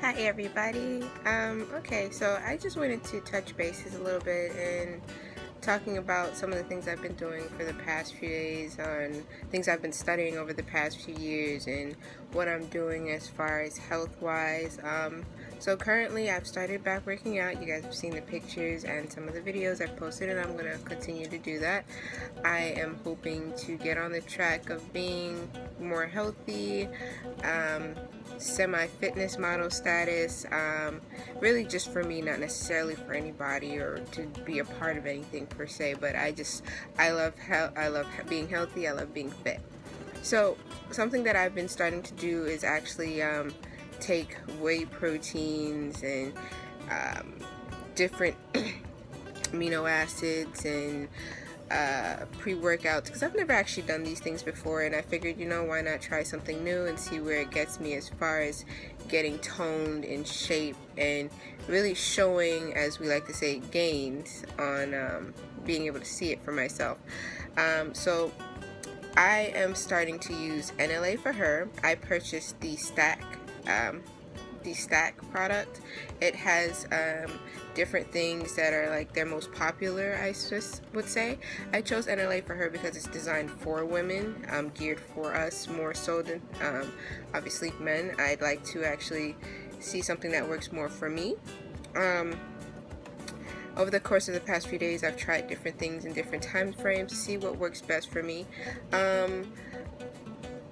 Hi everybody. Okay, so I just wanted to touch bases a little bit and talking about some of the things I've been doing for the past few days, on things I've been studying over the past few years, and what I'm doing as far as health-wise. So currently I've started back working out. You guys have seen the pictures and some of the videos I've posted, and I'm going to continue to do that. I am hoping to get on the track of being more healthy, semi-fitness model status, really just for me, not necessarily for anybody or to be a part of anything per se, but I love being healthy. I love being fit. So something that I've been starting to do is actually take whey proteins and different amino acids and pre-workouts, because I've never actually done these things before, and I figured, why not try something new and see where it gets me as far as getting toned in shape and really showing, as we like to say, gains on being able to see it for myself. So I am starting to use NLA for her. I purchased the Stack product. It has different things that are like their most popular, I would say. I chose NLA for her because it's designed for women, geared for us more so than obviously men. I'd like to actually see something that works more for me. Over the course of the past few days, I've tried different things in different time frames to see what works best for me.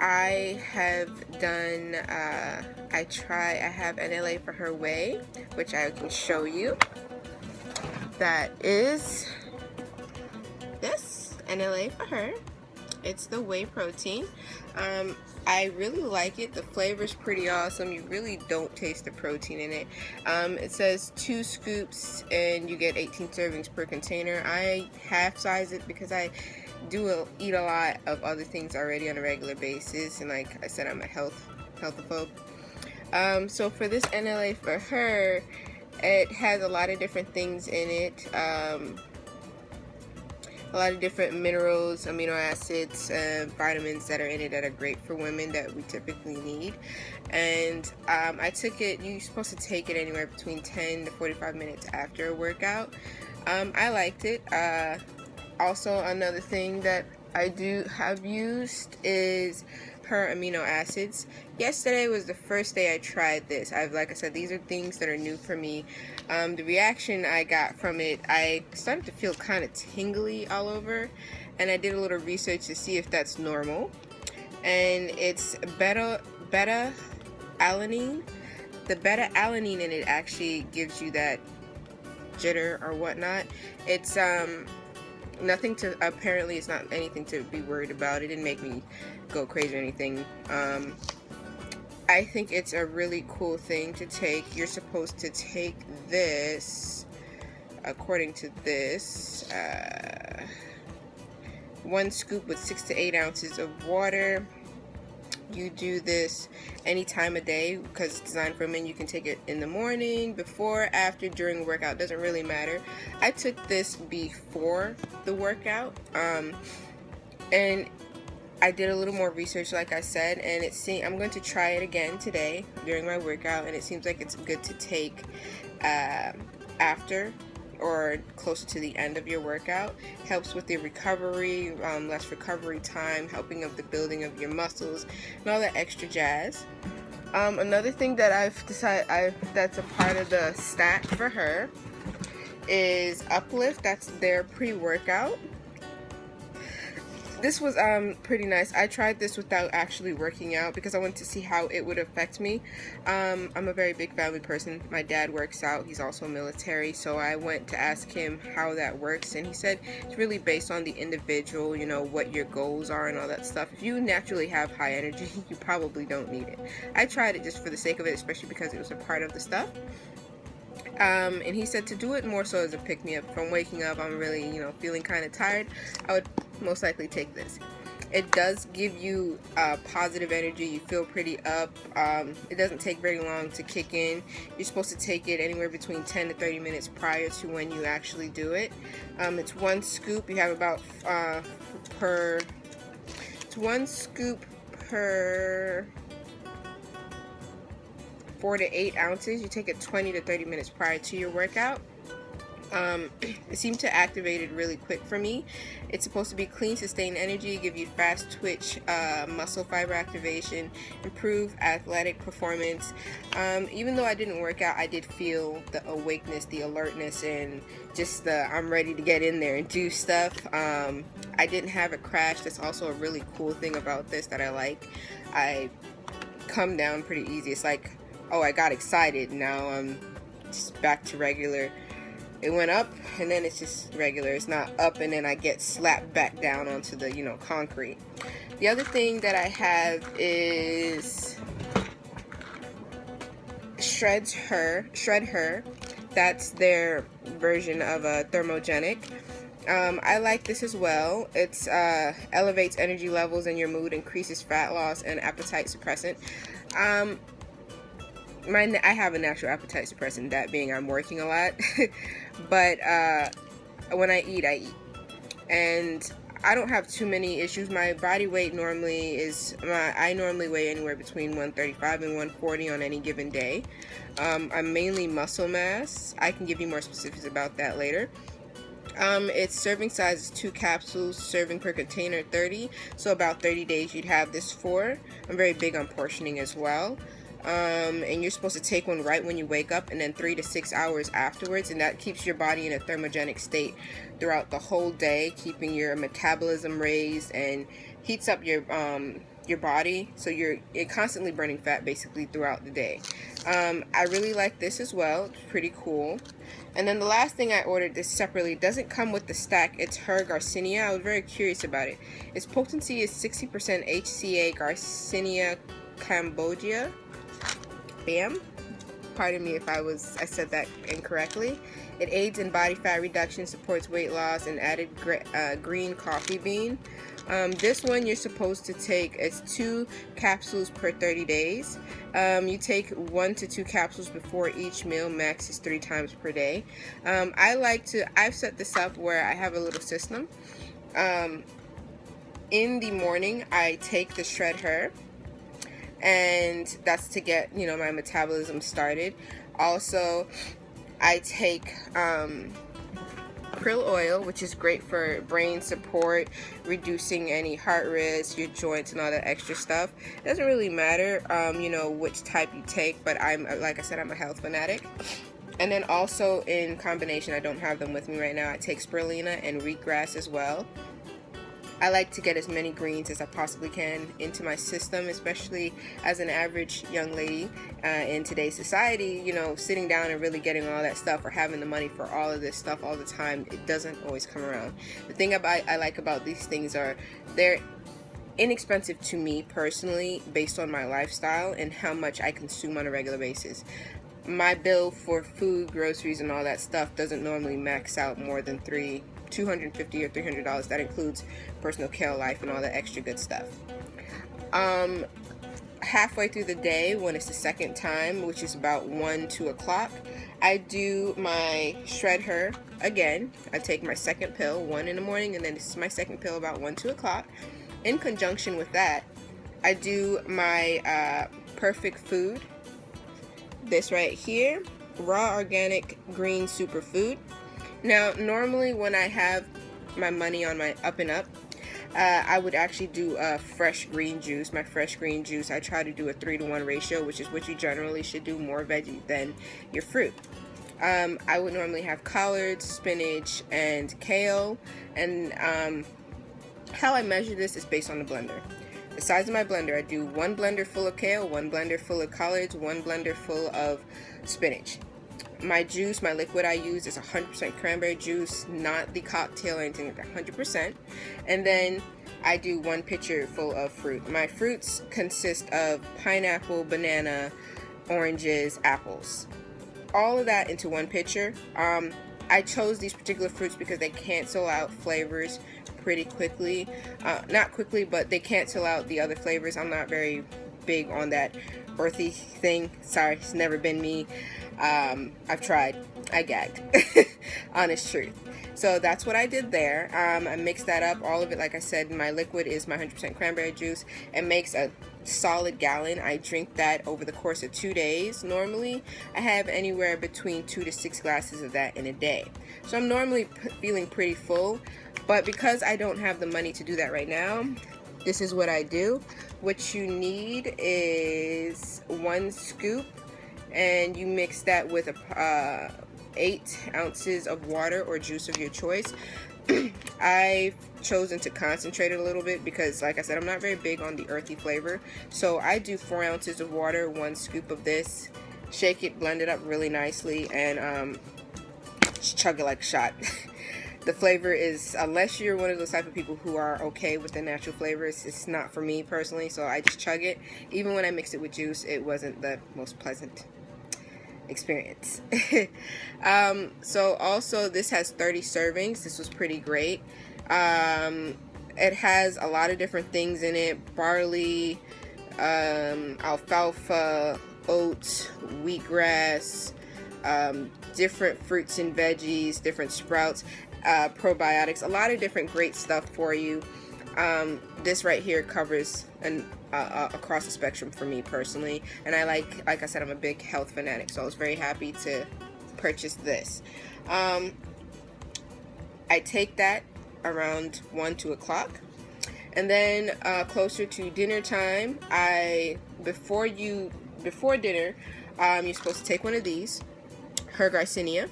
I have done, I have NLA for her whey, which I can show you. That is this, NLA for her. It's the whey protein. I really like it. The flavor's pretty awesome. You really don't taste the protein in it. It says 2 scoops and you get 18 servings per container. I half size it because I eat a lot of other things already on a regular basis, and like I said, I'm a healthophobe. So for this NLA for her, it has a lot of different things in it. A lot of different minerals, amino acids, vitamins that are in it that are great for women that we typically need. And I took it, you're supposed to take it anywhere between 10 to 45 minutes after a workout. I liked it. Also, another thing that I do have used is her amino acids. Yesterday was the first day I tried this. Like I said, these are things that are new for me. The reaction I got from it, I started to feel kind of tingly all over, and I did a little research to see if that's normal. And it's beta alanine. The beta alanine in it actually gives you that jitter or whatnot. It's apparently it's not anything to be worried about. It didn't make me go crazy or anything. I think it's a really cool thing to take. You're supposed to take this, according to this, 1 scoop with 6 to 8 ounces of water. You do this any time of day because it's designed for men. You can take it in the morning, before, after, during a workout. Doesn't really matter. I took this before the workout, and I did a little more research, like I said, and I'm going to try it again today during my workout, and it seems like it's good to take after or closer to the end of your workout. Helps with the recovery, less recovery time, helping of the building of your muscles, and all that extra jazz. Another thing that I've decided that's a part of the stack for her is Uplift. That's their pre-workout. This was pretty nice. I tried this without actually working out because I wanted to see how it would affect me. I'm a very big family person. My dad works out. He's also military, so I went to ask him how that works, and he said it's really based on the individual, what your goals are and all that stuff. If you naturally have high energy, you probably don't need it. I tried it just for the sake of it, especially because it was a part of the stuff. And he said to do it more so as a pick-me-up. From waking up, I'm really, feeling kind of tired, I would most likely take this. It does give you positive energy. You feel pretty up. It doesn't take very long to kick in. You're supposed to take it anywhere between 10 to 30 minutes prior to when you actually do it. It's 1 scoop. You have about it's 1 scoop per 4 to 8 ounces. You take it 20 to 30 minutes prior to your workout. It seemed to activate it really quick for me. It's supposed to be clean, sustained energy, give you fast twitch, muscle fiber activation, improve athletic performance. Even though I didn't work out, I did feel the awakeness, the alertness, and just the I'm ready to get in there and do stuff. I didn't have a crash. That's also a really cool thing about this that I like. I come down pretty easy. It's like, oh, I got excited, now I'm just back to regular. It went up and then it's just regular. It's not up and then I get slapped back down onto the, concrete. The other thing that I have is Shred Her. That's their version of a thermogenic. I like this as well. It's elevates energy levels and your mood, increases fat loss, and appetite suppressant. I have a natural appetite suppressant, that being I'm working a lot. But when I eat, and I don't have too many issues. My body weight normally is, I normally weigh anywhere between 135 and 140 on any given day. I'm mainly muscle mass. I can give you more specifics about that later. Its serving size is 2 capsules, serving per container 30, so about 30 days you'd have this for. I'm very big on portioning as well. And you're supposed to take one right when you wake up and then 3 to 6 hours afterwards, and that keeps your body in a thermogenic state throughout the whole day, keeping your metabolism raised and heats up your body, so you're constantly burning fat basically throughout the day. I really like this as well. It's pretty cool. And then the last thing I ordered, this separately, doesn't come with the stack. It's her Garcinia. I was very curious about it. Its potency is 60% HCA Garcinia Cambogia. Bam. Pardon me if I said that incorrectly. It aids in body fat reduction, supports weight loss, and added green coffee bean. This one you're supposed to take, it's 2 capsules per 30 days. You take 1 to 2 capsules before each meal, max is 3 times per day. I've set this up where I have a little system. In the morning, I take the Shred Her, and that's to get my metabolism started. Also, I take krill oil, which is great for brain support, reducing any heart risk, your joints, and all that extra stuff. It doesn't really matter which type you take, but like I said, I'm a health fanatic. And then also in combination, I don't have them with me right now, I take spirulina and wheatgrass as well. I like to get as many greens as I possibly can into my system, especially as an average young lady in today's society. Sitting down and really getting all that stuff, or having the money for all of this stuff all the time, it doesn't always come around. The thing I like about these things are they're inexpensive to me personally, based on my lifestyle and how much I consume on a regular basis. My bill for food, groceries, and all that stuff doesn't normally max out more than $250 or $300. That includes personal care, life, and all that extra good stuff. Halfway through the day, when it's the second time, which is about 2 o'clock, I do my Shred Her again. I take my second pill, 1 in the morning, and then this is my second pill about 2 o'clock. In conjunction with that, I do my Perfect Food. This right here, raw organic green superfood. Now, normally when I have my money on my Up and Up, I would actually do a fresh green juice. My fresh green juice, I try to do a 3-to-1 ratio, which is what you generally should do, more veggie than your fruit. I would normally have collards, spinach, and kale. And how I measure this is based on the blender. The size of my blender, I do 1 blender full of kale, 1 blender full of collards, 1 blender full of spinach. My juice, my liquid I use is 100% cranberry juice, not the cocktail or anything, 100%. And then I do 1 pitcher full of fruit. My fruits consist of pineapple, banana, oranges, apples. All of that into 1 pitcher. I chose these particular fruits because they cancel out flavors pretty quickly. Not quickly, but they cancel out the other flavors. I'm not very big on that earthy thing. Sorry, it's never been me. I've tried. I gagged. Honest truth. So that's what I did there. I mixed that up, all of it. Like I said, my liquid is my 100% cranberry juice. It makes a solid gallon. I drink that over the course of 2 days. Normally, I have anywhere between 2 to 6 glasses of that in a day. So I'm normally feeling pretty full, but because I don't have the money to do that right now, this is what I do. What you need is 1 scoop, and you mix that with 8 ounces of water or juice of your choice. I've chosen to concentrate it a little bit because, like I said, I'm not very big on the earthy flavor. So I do 4 ounces of water, 1 scoop of this, shake it, blend it up really nicely, and just chug it like a shot. The flavor is, unless you're one of those type of people who are okay with the natural flavors, it's not for me personally, so I just chug it. Even when I mixed it with juice, it wasn't the most pleasant experience. So also, this has 30 servings. This was pretty great. It has a lot of different things in it: barley, alfalfa, oats, wheatgrass, different fruits and veggies, different sprouts, probiotics, a lot of different great stuff for you. This right here covers across the spectrum for me personally, and I like I said, I'm a big health fanatic, so I was very happy to purchase this. I take that around 1-2 o'clock, and then closer to dinner time, before dinner, you're supposed to take one of these, her Garcinia.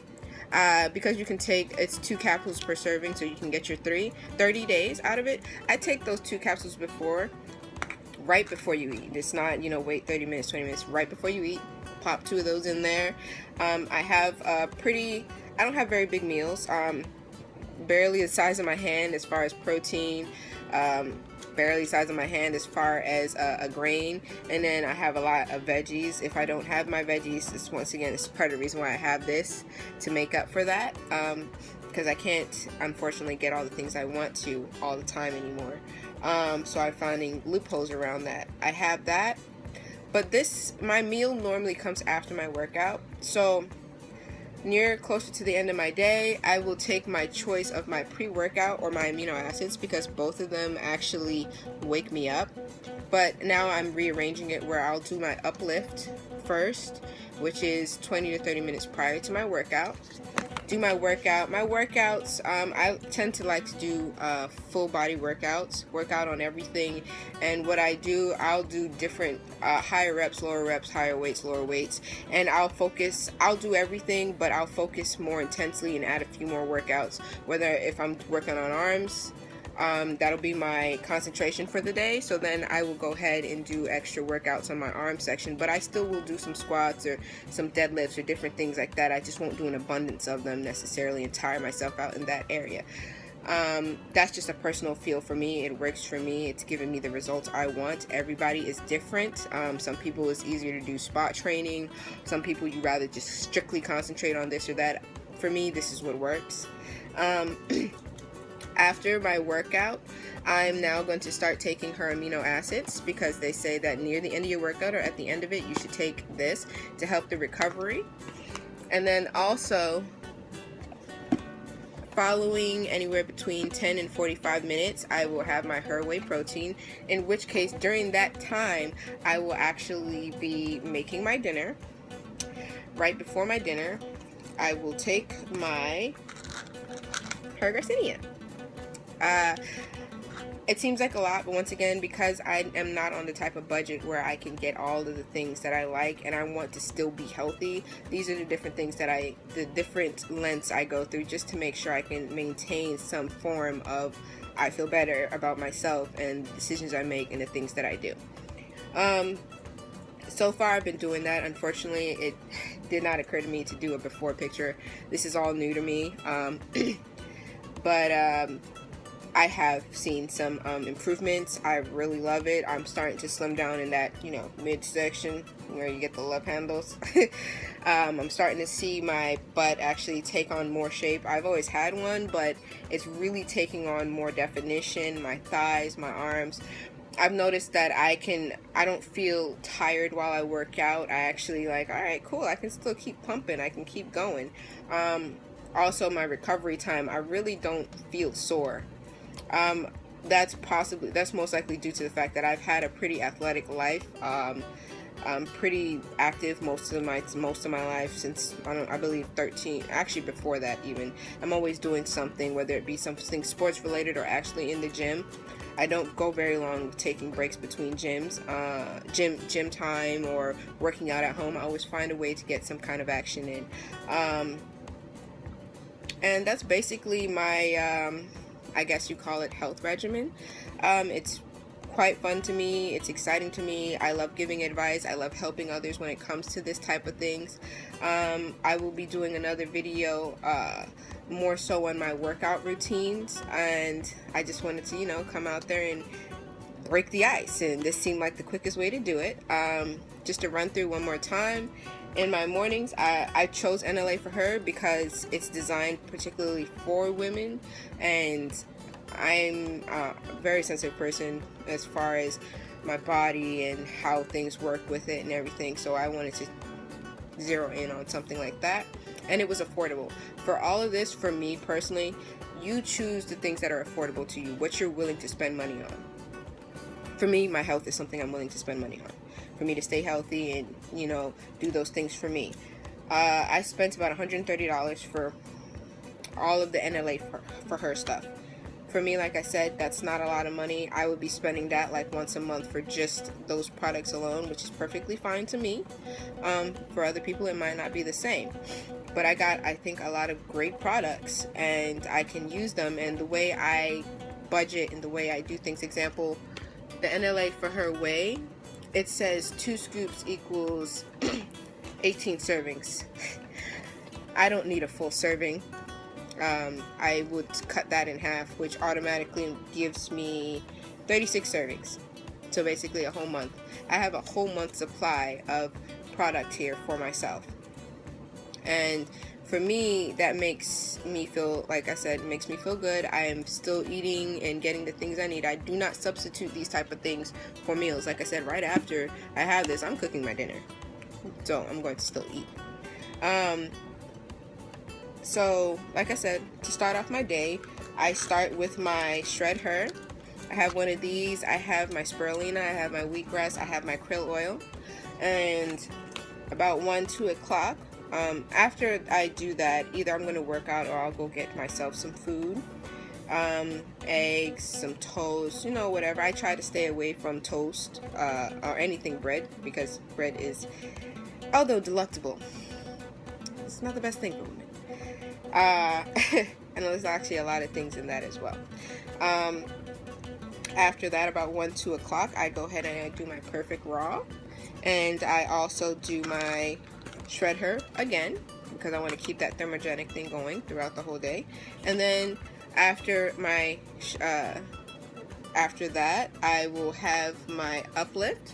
Because you can take, it's 2 capsules per serving, so you can get your 30 days out of it. I take those 2 capsules right before you eat. It's not, wait 30 minutes, 20 minutes, right before you eat. Pop 2 of those in there. I have I don't have very big meals, barely the size of my hand as far as protein, barely the size of my hand as far as a grain, and then I have a lot of veggies. If I don't have my veggies, it's part of the reason why I have this, to make up for that, because I can't unfortunately get all the things I want to all the time anymore. So I'm finding loopholes around that. I have that, but my meal normally comes after my workout, so closer to the end of my day, I will take my choice of my pre-workout or my amino acids, because both of them actually wake me up. But now I'm rearranging it where I'll do my uplift first, which is 20 to 30 minutes prior to my workout. Do my workout. My workouts, I tend to like to do full body workouts, workout on everything. And what I do, I'll do different higher reps, lower reps, higher weights, lower weights. And I'll do everything, but I'll focus more intensely and add a few more workouts. Whether if I'm working on arms, that'll be my concentration for the day, so then I will go ahead and do extra workouts on my arm section, but I still will do some squats or some deadlifts or different things like that. I just won't do an abundance of them necessarily and tire myself out in that area. That's just a personal feel for me. It works for me. It's giving me the results I want. Everybody is different. Some people it's easier to do spot training. Some people you rather just strictly concentrate on this or that. For me, this is what works. After my workout, I'm now going to start taking her amino acids, because they say that near the end of your workout or at the end of it, you should take this to help the recovery. And then also, following anywhere between 10 and 45 minutes, I will have my her whey protein, in which case during that time, I will actually be making my dinner. Right before my dinner, I will take my her Garcinia. It seems like a lot, but once again, because I am not on the type of budget where I can get all of the things that I like and I want to still be healthy, these are the different things the different lengths I go through just to make sure I can maintain some form of I feel better about myself and the decisions I make and the things that I do. So far I've been doing that. Unfortunately, it did not occur to me to do a before picture. This is all new to me. But I have seen some improvements. I really love it. I'm starting to slim down in that, midsection where you get the love handles. I'm starting to see my butt actually take on more shape. I've always had one, but it's really taking on more definition. My thighs, my arms. I've noticed that I don't feel tired while I work out. I actually all right, cool. I can still keep pumping. I can keep going. Also, my recovery time, I really don't feel sore. that's most likely due to the fact that I've had a pretty athletic life. I'm pretty active most of my life since I believe 13. Actually, before that even, I'm always doing something, whether it be something sports related or actually in the gym. I don't go very long taking breaks between gym time or working out at home. I always find a way to get some kind of action in. And that's basically my, I guess you call it, health regimen. It's quite fun to me. It's exciting to me. I love giving advice. I love helping others when it comes to this type of things. I will be doing another video more so on my workout routines, and I just wanted to, come out there and break the ice, and this seemed like the quickest way to do it. Just to run through one more time. In my mornings, I chose NLA for her because it's designed particularly for women, and I'm a very sensitive person as far as my body and how things work with it and everything, so I wanted to zero in on something like that, and it was affordable. For all of this, for me personally, you choose the things that are affordable to you, what you're willing to spend money on. For me, my health is something I'm willing to spend money on. For me to stay healthy and, do those things for me. I spent about $130 for all of the NLA for her stuff. For me, like I said, that's not a lot of money. I would be spending that like once a month for just those products alone, which is perfectly fine to me. For other people, it might not be the same. But I got, I think, a lot of great products, and I can use them. And the way I budget and the way I do things, example, the NLA for her whey, it says 2 scoops equals 18 servings. I don't need a full serving. I would cut that in half, which automatically gives me 36 servings. So basically a whole month. I have a whole month supply of product here for myself. And for me, that makes me feel, like I said, makes me feel good. I am still eating and getting the things I need. I do not substitute these type of things for meals. Like I said, right after I have this, I'm cooking my dinner. So I'm going to still eat. So, like I said, to start off my day, I start with my Shred Her. I have one of these. I have my spirulina. I have my wheatgrass. I have my krill oil. And about 2 o'clock, after I do that, either I'm going to work out or I'll go get myself some food. Eggs, some toast, whatever. I try to stay away from toast or anything bread, because bread is, although delectable, it's not the best thing for women. And there's actually a lot of things in that as well. After that, about 2 o'clock, I go ahead and I do my Perfect Raw, and I also do my Shred Her again, because I want to keep that thermogenic thing going throughout the whole day. And then after my after that, I will have my Uplift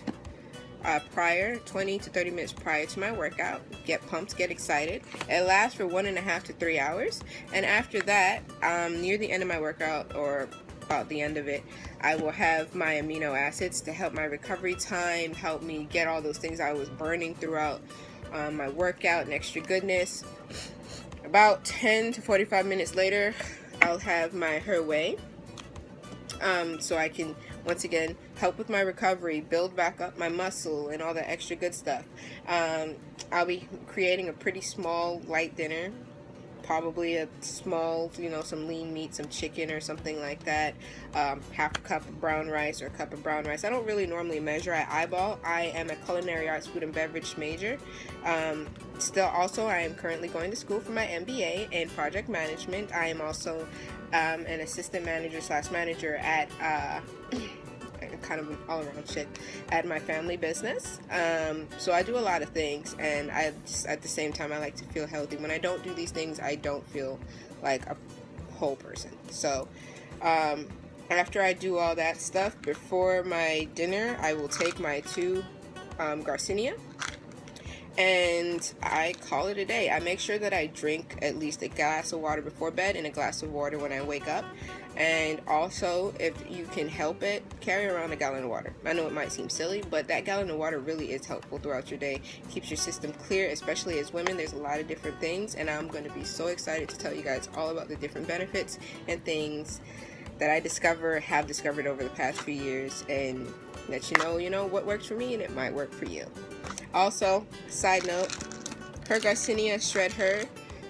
prior, 20 to 30 minutes prior to my workout. Get pumped, get excited. It lasts for 1.5 to 3 hours. And after that, near the end of my workout, or about the end of it, I will have my amino acids to help my recovery time, help me get all those things I was burning throughout my workout and extra goodness. About 10 to 45 minutes later, I'll have my Her Whey. So I can, once again, help with my recovery, build back up my muscle, and all that extra good stuff. I'll be creating a pretty small, light dinner. Probably a small, some lean meat, some chicken or something like that. Half a cup of brown rice or a cup of brown rice. I don't really normally measure, I eyeball. I am a culinary arts, food and beverage major. I am currently going to school for my MBA in project management. I am also an assistant manager / manager at kind of all around shit at my family business. So I do a lot of things, and I just, at the same time, I like to feel healthy. When I don't do these things, I don't feel like a whole person. So after I do all that stuff, before my dinner, I will take my 2 Garcinia, and I call it a day. I make sure that I drink at least a glass of water before bed and a glass of water when I wake up. And also, if you can help it, carry around a gallon of water. I know it might seem silly, but that gallon of water really is helpful throughout your day. Keeps your system clear, especially as women. There's a lot of different things, and I'm going to be so excited to tell you guys all about the different benefits and things that I have discovered over the past few years, and let you know what works for me, and it might work for you. Also, side note, her Garcinia Shred Her.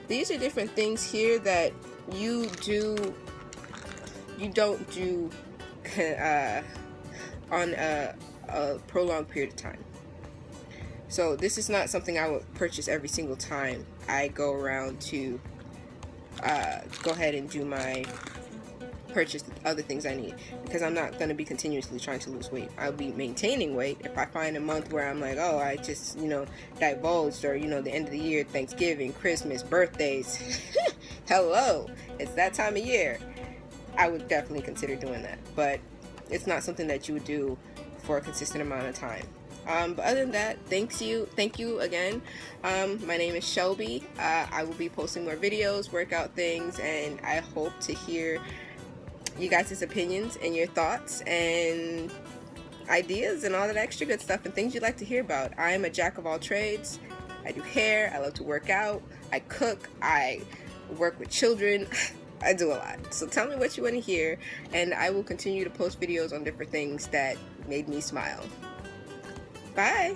These are different things here that you don't do on a prolonged period of time. So this is not something I would purchase every single time I go around to go ahead and do my purchase other things I need, because I'm not going to be continuously trying to lose weight. I'll be maintaining weight if I find a month where I'm like, oh, I just divulged, or the end of the year, Thanksgiving, Christmas, birthdays. Hello, it's that time of year. I would definitely consider doing that, but it's not something that you would do for a consistent amount of time. But other than that, thank you again. My name is Shelby. I will be posting more videos, workout things, and I hope to hear you guys' opinions and your thoughts and ideas and all that extra good stuff and things you'd like to hear about. I am a jack of all trades. I do hair, I love to work out, I cook, I work with children. I do a lot. So tell me what you want to hear, and I will continue to post videos on different things that made me smile. Bye!